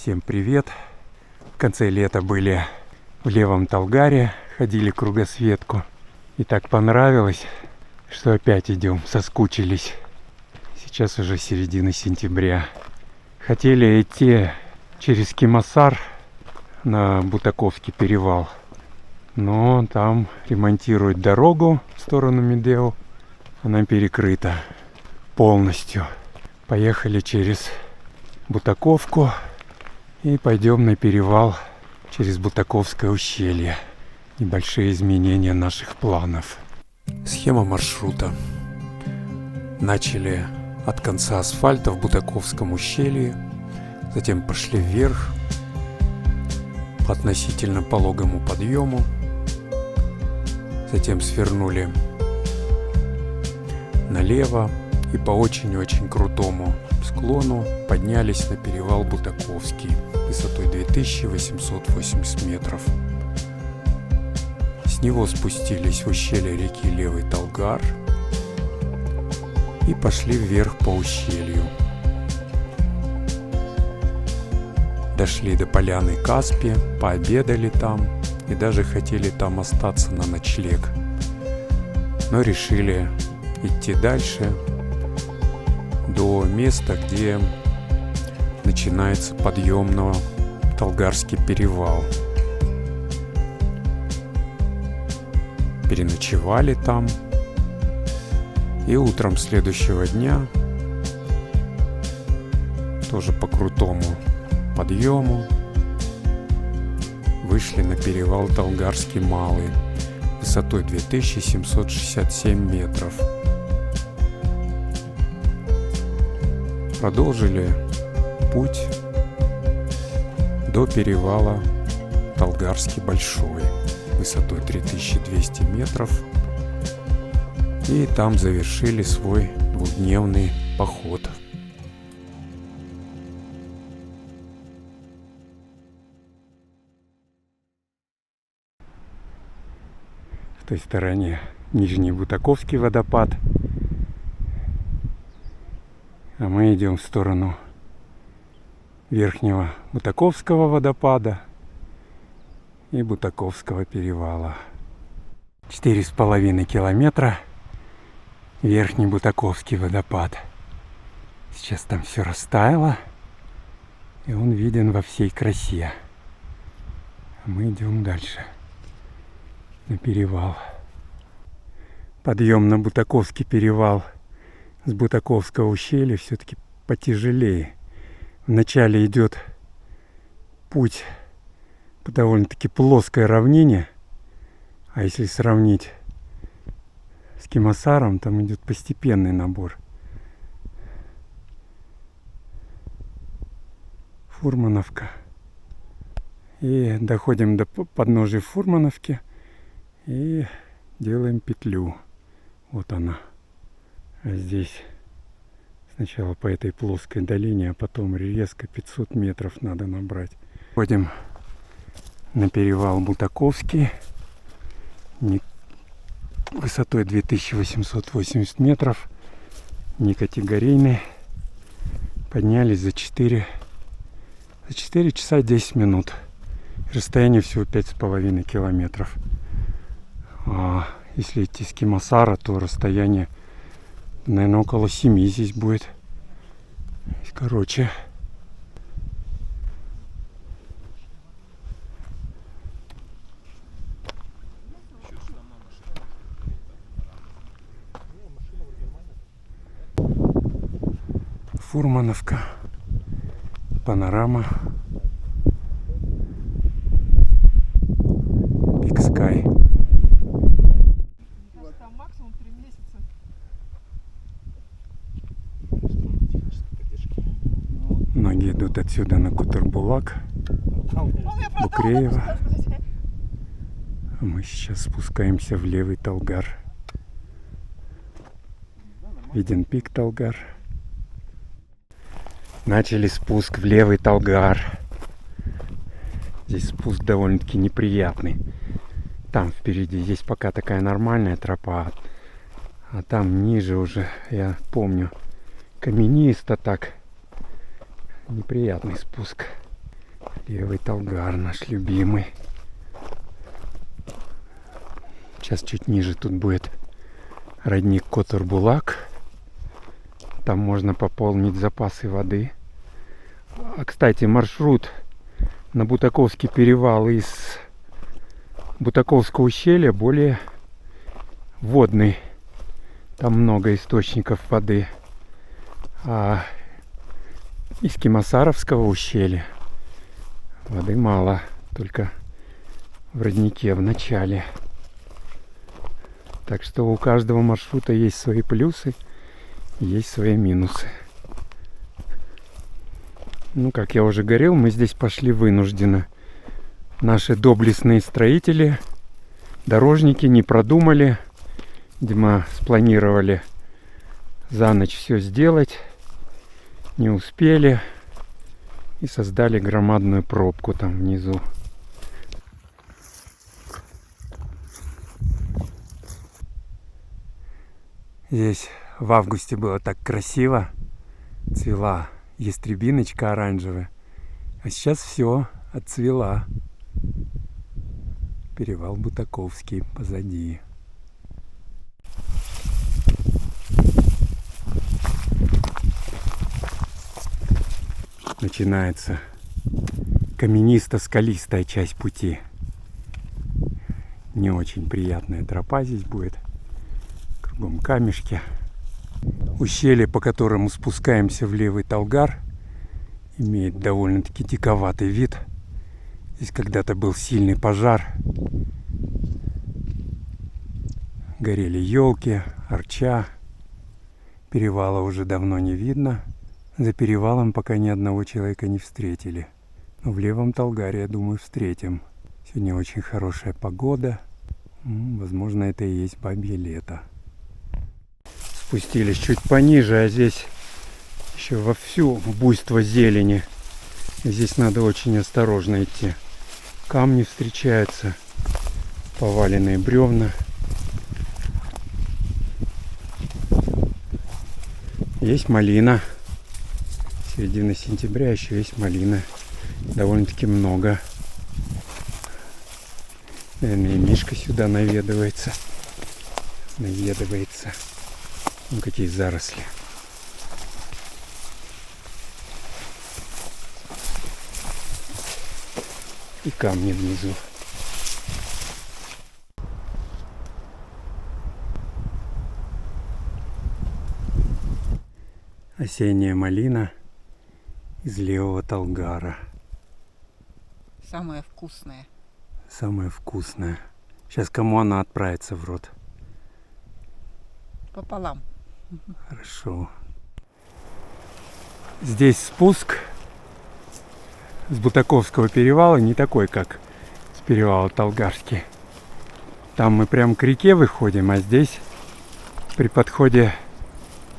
Всем привет! В конце лета были в Левом Талгаре, ходили кругосветку. И так понравилось, что опять идем, соскучились. Сейчас уже середина сентября. Хотели идти через Кимасар на Бутаковский перевал. Но там ремонтируют дорогу в сторону Медео. Она перекрыта полностью. Поехали через Бутаковку и пойдем на перевал через Бутаковское ущелье. Небольшие изменения наших планов. Схема маршрута. Начали от конца асфальта в Бутаковском ущелье, затем пошли вверх по относительно пологому подъему, затем свернули налево и по очень-очень крутому склону поднялись на перевал Бутаковский высотой 2880 метров. С него спустились в ущелье реки Левый Талгар и пошли вверх по ущелью. Дошли до поляны Каспи, пообедали там и даже хотели там остаться на ночлег. Но решили идти дальше до места, где начинается подъем на Талгарский перевал. Переночевали там. И утром следующего дня тоже по крутому подъему вышли на перевал Талгарский Малый высотой 2767 метров. Продолжили путь до перевала Талгарский Большой высотой 3200 метров. И там завершили свой двухдневный поход. В той стороне Нижний Бутаковский водопад. А мы идем в сторону Верхнего Бутаковского водопада и Бутаковского перевала. 4,5 километра. Верхний Бутаковский водопад. Сейчас там все растаяло, и он виден во всей красе. А мы идем дальше на перевал. Подъем на Бутаковский перевал с Бутаковского ущелья все-таки потяжелее. Вначале идет путь по довольно-таки плоской равнине, а если сравнить с Кимасаром, там идет постепенный набор. Фурмановка. И доходим до подножия Фурмановки и делаем петлю. Вот она. А здесь сначала по этой плоской долине, а потом резко 500 метров надо набрать. Ходим на перевал Бутаковский. Высотой 2880 метров, не категорийный. Поднялись за 4 часа 10 минут. Расстояние всего 5,5 километров. А если идти с Кимасара, то расстояние, наверное, около 7 здесь будет. Короче. Фурмановка, панорама, Big Sky. Там максимум 3 месяца. Многие идут отсюда на Кутарбулак, Букреево. А мы сейчас спускаемся в Левый Талгар. Виден пик Талгар. Начали спуск в Левый Талгар. Здесь спуск довольно-таки неприятный. Там впереди, здесь пока такая нормальная тропа. А там ниже уже, я помню, каменисто так. Неприятный спуск. Левый Талгар, наш любимый. Сейчас чуть ниже тут будет родник Котор-Булак. Там можно пополнить запасы воды. А, кстати, маршрут на Бутаковский перевал из Бутаковского ущелья более водный. Там много источников воды. А из Кимасаровского ущелья воды мало, только в роднике в начале. Так что у каждого маршрута есть свои плюсы, есть свои минусы. Ну, как я уже говорил, мы здесь пошли вынужденно. Наши доблестные строители, дорожники не продумали. Видимо, спланировали за ночь все сделать. Не успели. И создали громадную пробку там внизу. Здесь в августе было так красиво. Цвела ястребиночка оранжевая. А сейчас все отцвела. Перевал Бутаковский позади. Начинается каменисто-скалистая часть пути. Не очень приятная тропа здесь будет. Кругом камешки. Ущелье, по которому спускаемся в Левый Талгар, имеет довольно-таки диковатый вид. Здесь когда-то был сильный пожар. Горели елки, арча. Перевала уже давно не видно. За перевалом пока ни одного человека не встретили. Но в Левом Талгаре, я думаю, встретим. Сегодня очень хорошая погода. Возможно, это и есть бабье лето. Спустились чуть пониже, а здесь еще вовсю буйство зелени. И здесь надо очень осторожно идти. Камни встречаются, поваленные бревна. Есть малина. Середина сентября, еще есть малина. Довольно-таки много. Наверное, и Мишка сюда наведывается. Ну, какие заросли. И камни внизу. Осенняя малина из Левого Талгара. Самое вкусное. Самая вкусная. Сейчас кому она отправится в рот? Пополам. Хорошо. Здесь спуск с Бутаковского перевала не такой, как с перевала Талгарский. Там мы прям к реке выходим, а здесь при подходе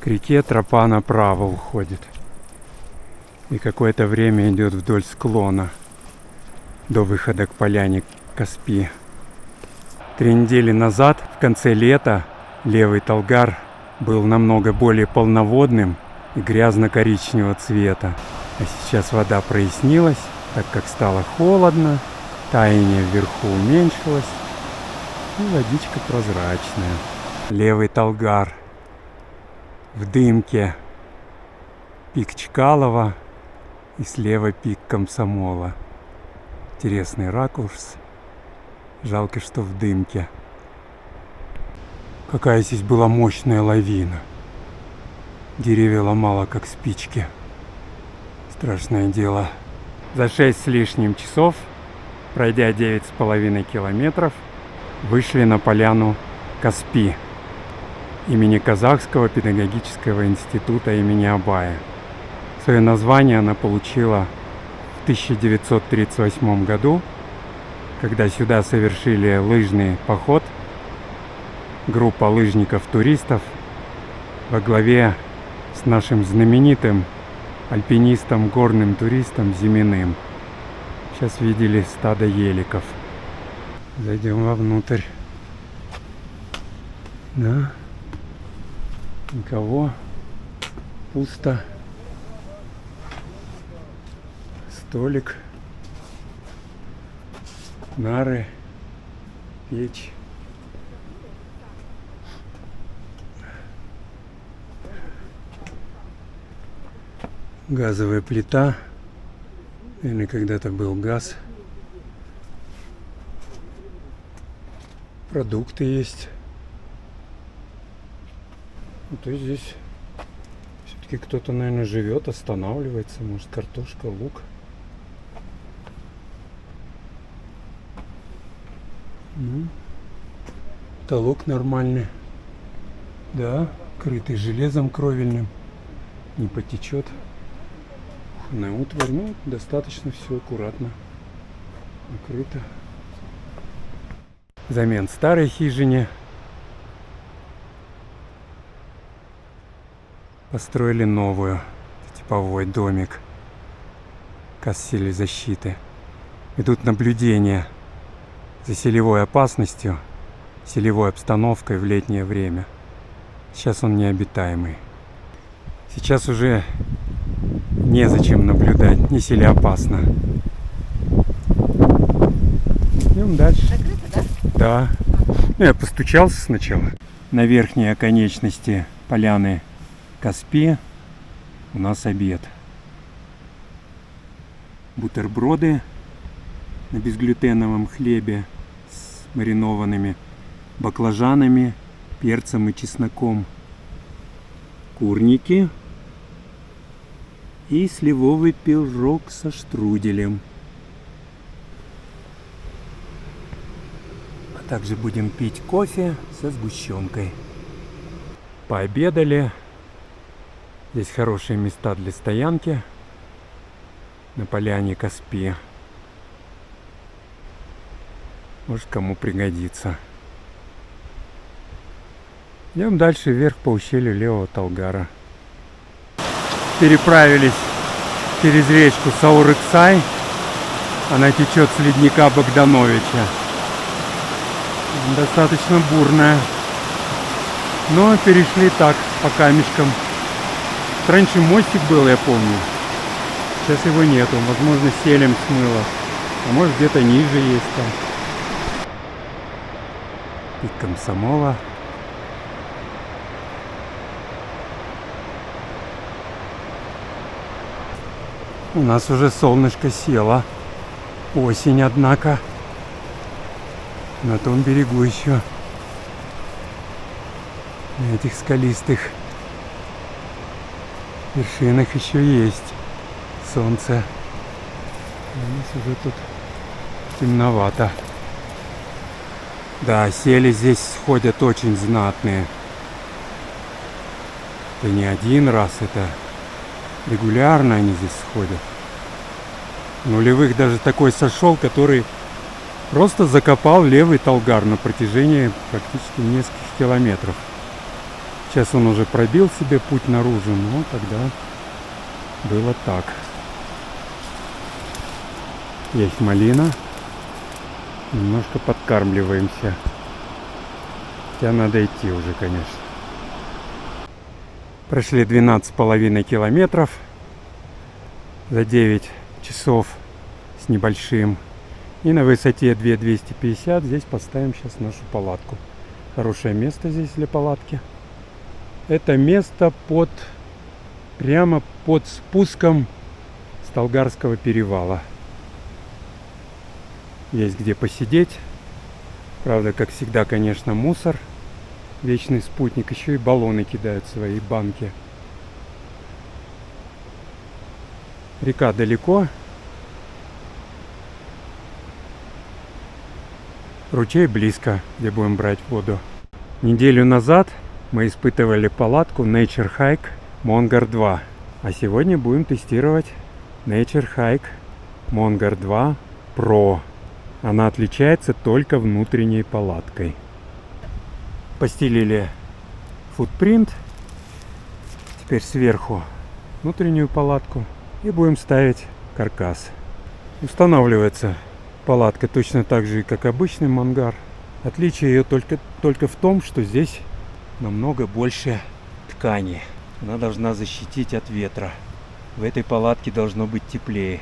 к реке тропа направо уходит. И какое-то время идет вдоль склона до выхода к поляне Каспи. 3 недели назад, в конце лета, Левый Талгар был намного более полноводным и грязно-коричневого цвета. А сейчас вода прояснилась, так как стало холодно, таяние вверху уменьшилось, и водичка прозрачная. Левый Талгар. В дымке пик Чкалова и слева пик Комсомола. Интересный ракурс. Жалко, что в дымке. Какая здесь была мощная лавина. Деревья ломало, как спички. Страшное дело. За 6 с лишним часов, пройдя 9,5 километров, вышли на поляну Каспи имени Казахского педагогического института имени Абая. Свое название она получила в 1938 году, когда сюда совершили лыжный поход группа лыжников-туристов во главе с нашим знаменитым альпинистом, горным туристом Зиминым. Сейчас видели стадо еликов. Зайдем вовнутрь. Да. Никого. Пусто. Столик нары, печь. Газовая плита. Наверное, когда-то был газ. Продукты есть. То есть здесь все-таки кто-то, наверное, живет, останавливается. Может, картошка, лук. Потолок нормальный. Да, крытый железом кровельным. Не потечет. Кухонная утварь. Ну, достаточно все аккуратно. Накрыто. Взамен старой хижине построили новую. Типовой домик. Кассили защиты. Идут наблюдения за селевой опасностью, селевой обстановкой в летнее время. Сейчас он необитаемый. Сейчас уже незачем наблюдать, не селеопасно. Идем дальше. Закрыто, да? Да. Ну, я постучался сначала. На верхней оконечности поляны Каспи у нас обед. Бутерброды на безглютеновом хлебе с маринованными баклажанами, перцем и чесноком. Курники и сливовый пирог со штруделем. А также будем пить кофе со сгущенкой. Пообедали. Здесь хорошие места для стоянки на поляне Каспи. Может, кому пригодится. Идем дальше вверх по ущелью Левого Талгара. Переправились через речку Саурыксай. Она течет с ледника Богдановича. Достаточно бурная. Но перешли так, по камешкам. Раньше мостик был, я помню. Сейчас его нету. Возможно, селем смыло. А может, где-то ниже есть там. Пик Комсомола. У нас уже солнышко село. Осень, однако. На том берегу еще. На этих скалистых вершинах еще есть солнце. У нас уже тут темновато. Да, сели здесь сходят очень знатные. Это не один раз, это регулярно они здесь сходят. Нулевых даже такой сошел, который просто закопал левый Талгар на протяжении практически нескольких километров. Сейчас он уже пробил себе путь наружу, но тогда было так. Есть малина. Немножко подкармливаемся. Хотя надо идти уже, конечно. Прошли 12,5 километров за 9 часов с небольшим. И на высоте 2250 здесь поставим сейчас нашу палатку. Хорошее место здесь для палатки. Это место прямо под спуском с Талгарского перевала. Есть где посидеть. Правда, как всегда, конечно, мусор. Вечный спутник. Еще и баллоны кидают свои банки. Река далеко. Ручей близко, где будем брать воду. Неделю назад мы испытывали палатку Nature Hike Mongar 2. А сегодня будем тестировать Nature Hike Mongar 2 Pro. Она отличается только внутренней палаткой. Постелили футпринт. Теперь сверху внутреннюю палатку. И будем ставить каркас. Устанавливается палатка точно так же, как обычный мангар. Отличие ее только в том, что здесь намного больше ткани. Она должна защитить от ветра. В этой палатке должно быть теплее.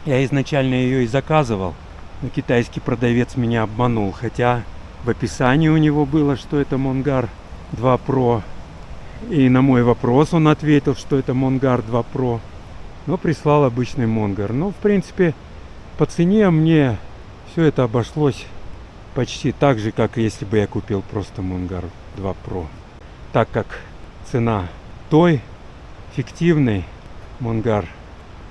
Я изначально ее и заказывал. Но китайский продавец меня обманул, хотя в описании у него было, что это Монгар 2 Pro. И на мой вопрос он ответил, что это Монгар 2 Pro. Но прислал обычный Монгар. Ну, в принципе, по цене мне все это обошлось почти так же, как если бы я купил просто Монгар 2 Pro. Так как цена той фиктивной Монгар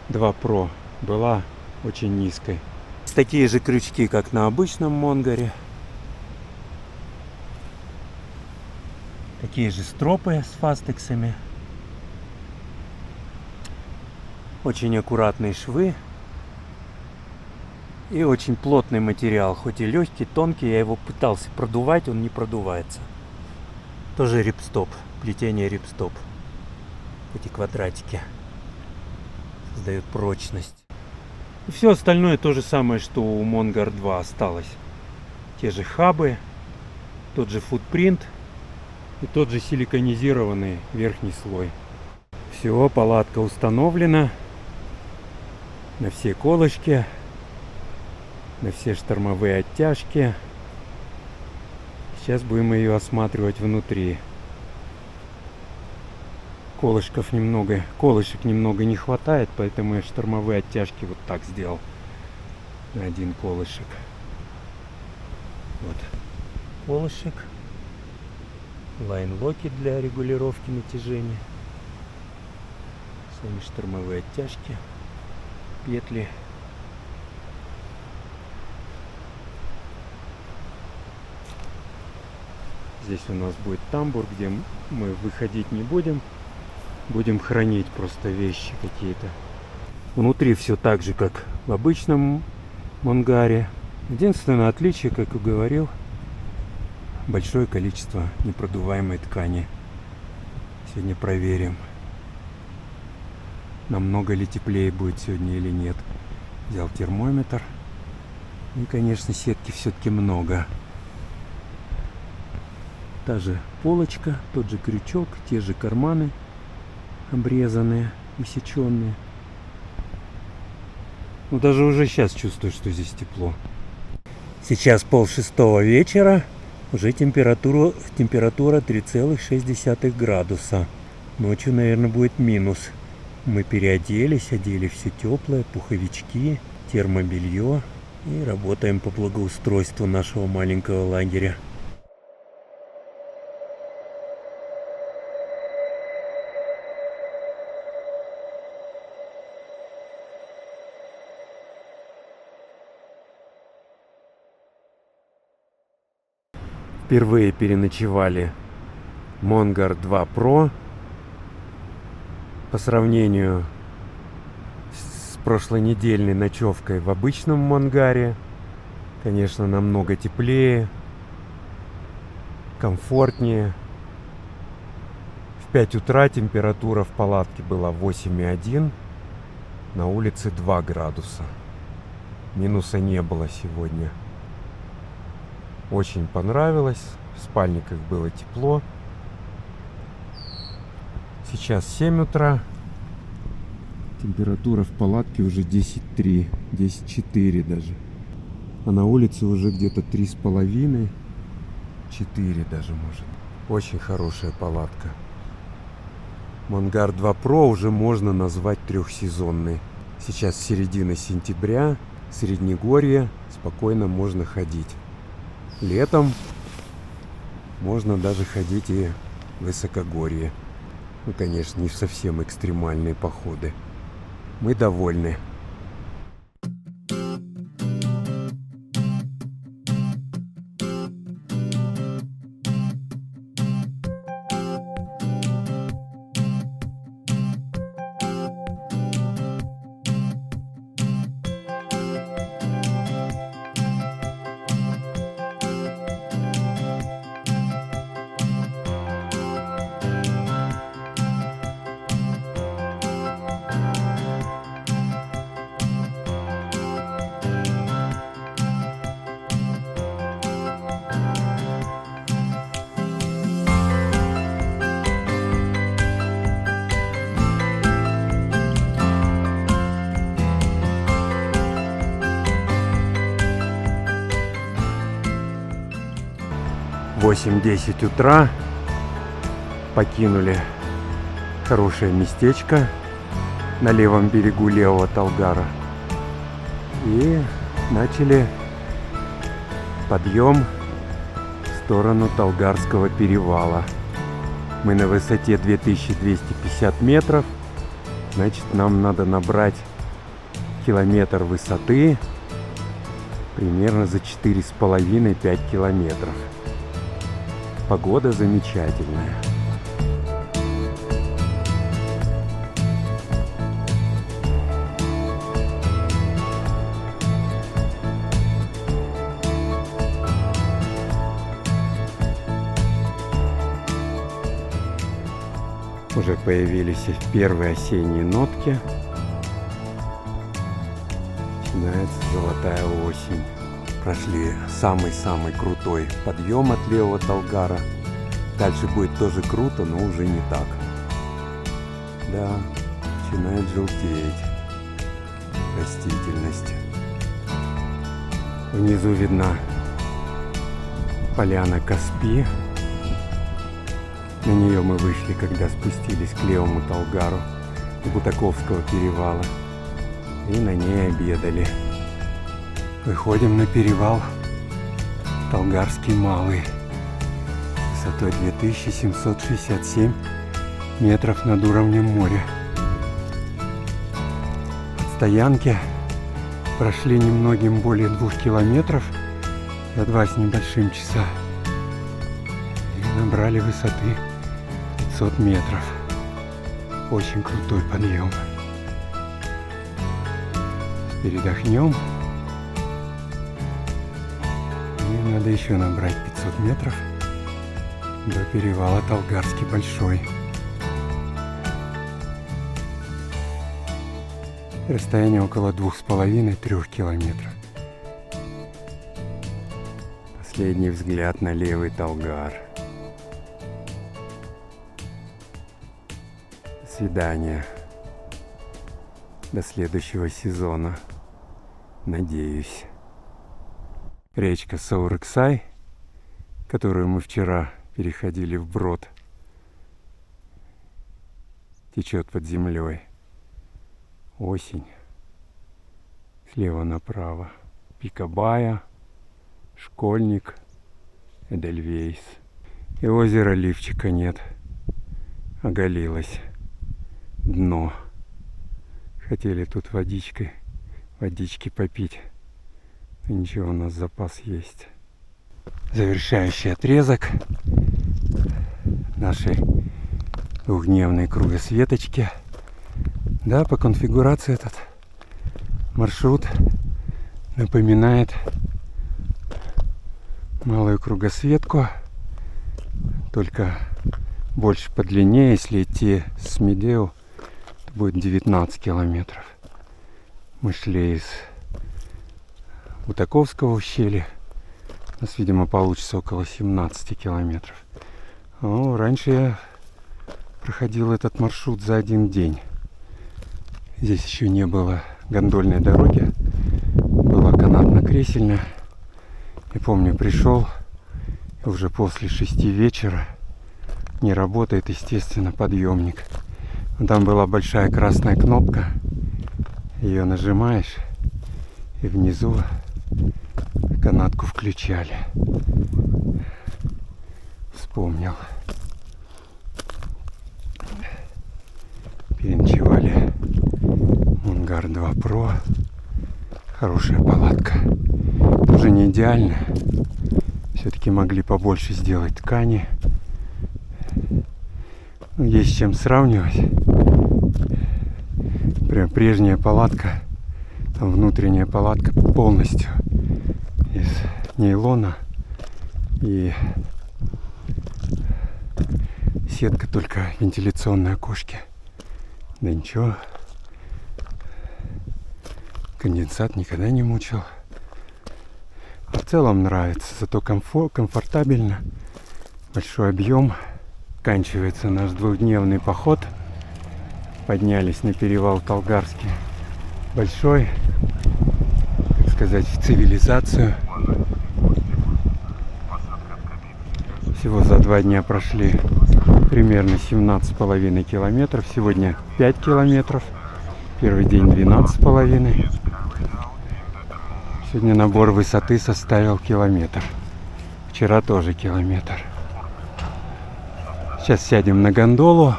2 Pro была очень низкой. Такие же крючки, как на обычном Монгаре. Такие же стропы с фастексами. Очень аккуратные швы. И очень плотный материал. Хоть и легкий, тонкий, я его пытался продувать, он не продувается. Тоже рипстоп. Плетение рипстоп. Эти квадратики создают прочность. И все остальное то же самое, что у Монгар 2 осталось. Те же хабы, тот же футпринт и тот же силиконизированный верхний слой. Все, палатка установлена на все колышки, на все штормовые оттяжки. Сейчас будем ее осматривать внутри. Колышек немного не хватает, поэтому я штормовые оттяжки вот так сделал на один колышек. Вот колышек, лайн-локи для регулировки натяжения, сами штормовые оттяжки, петли. Здесь у нас будет тамбур, где мы выходить не будем. Будем хранить просто вещи какие-то. Внутри все так же, как в обычном Монгаре. Единственное отличие, как и говорил, большое количество непродуваемой ткани. Сегодня проверим, намного ли теплее будет сегодня или нет. Взял термометр. И, конечно, сетки все-таки много. Та же полочка, тот же крючок, те же карманы обрезанные, усеченные. Но даже уже сейчас чувствую, что здесь тепло. Сейчас 5:30 вечера. Уже температура 3,6 градуса. Ночью, наверное, будет минус. Мы переоделись, одели все теплое, пуховички, термобелье и работаем по благоустройству нашего маленького лагеря. Впервые переночевали Монгар 2 Pro. По сравнению с прошлонедельной ночевкой в обычном Монгаре, конечно, намного теплее, комфортнее. В 5 утра температура в палатке была 8,1, на улице 2 градуса. Минуса не было сегодня. Очень понравилось. В спальниках было тепло. Сейчас 7 утра. Температура в палатке уже 10,3, 10,4 даже. А на улице уже где-то 3,5, 4 даже может. Очень хорошая палатка. Монгар 2 Pro уже можно назвать трехсезонной. Сейчас середина сентября, Среднегорье, спокойно можно ходить. Летом можно даже ходить и в высокогорье. Ну, конечно, не в совсем экстремальные походы. Мы довольны. 8-10 утра. Покинули хорошее местечко на левом берегу Левого Талгара. И начали подъем в сторону Талгарского перевала. Мы на высоте 2250 метров. Значит, нам надо набрать километр высоты примерно за 4,5-5 километров. Погода замечательная. Уже появились первые осенние нотки. Начинается золотая осень. Прошли самый-самый крутой подъем от Левого Талгара. Дальше будет тоже круто, но уже не так. Да, начинает желтеть растительность. Внизу видна поляна Каспи. На нее мы вышли, когда спустились к Левому Талгару, с Бутаковского перевала. И на ней обедали. Выходим на перевал Талгарский Малый. Высотой 2767 метров над уровнем моря. От стоянки прошли немногим более 2 километров за 2 с небольшим часа. И набрали высоты 500 метров. Очень крутой подъем. Передохнем. И надо еще набрать 500 метров до перевала Талгарский Большой. Расстояние около 2,5-3 километров. Последний взгляд на Левый Талгар. До свидания. До следующего сезона. Надеюсь. Речка Саурыксай, которую мы вчера переходили вброд, течет под землей. Осень. Слева направо Пикабая, Школьник, Эдельвейс. И озера Лифчика нет. Оголилось дно. Хотели тут водички попить. Но ничего, у нас запас есть. Завершающий отрезок нашей двухдневной кругосветочки. Да, по конфигурации этот маршрут напоминает малую кругосветку, только больше по длине. Если идти с Медео, будет 19 километров. Мы шли из Бутаковского ущелья. У нас, видимо, получится около 17 километров. Ну, раньше я проходил этот маршрут за один день. Здесь еще не было гондольной дороги. Была канатно-кресельная. И помню, пришел, и уже после 6 вечера не работает, естественно, подъемник. Но там была большая красная кнопка. Ее нажимаешь, и внизу канатку включали. Вспомнил. Переночевали Мунгар 2 Pro. Хорошая палатка. Тоже не идеальная. Все-таки могли побольше сделать ткани. Но есть с чем сравнивать. Прям прежняя палатка. Там внутренняя палатка полностью из нейлона. И сетка только вентиляционные окошки. Да ничего. Конденсат никогда не мучил. А в целом нравится. Зато комфортабельно. Большой объем. Заканчивается наш двухдневный поход. Поднялись на перевал Талгарский Большой. Так сказать, в цивилизацию. Всего за 2 дня прошли примерно 17,5 километров. Сегодня 5 километров. Первый день 12,5. Сегодня набор высоты составил километр. Вчера тоже километр. Сейчас сядем на гондолу,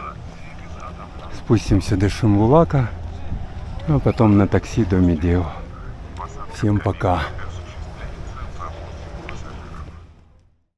спустимся до Шимбулака, а потом на такси до Медео. Всем пока.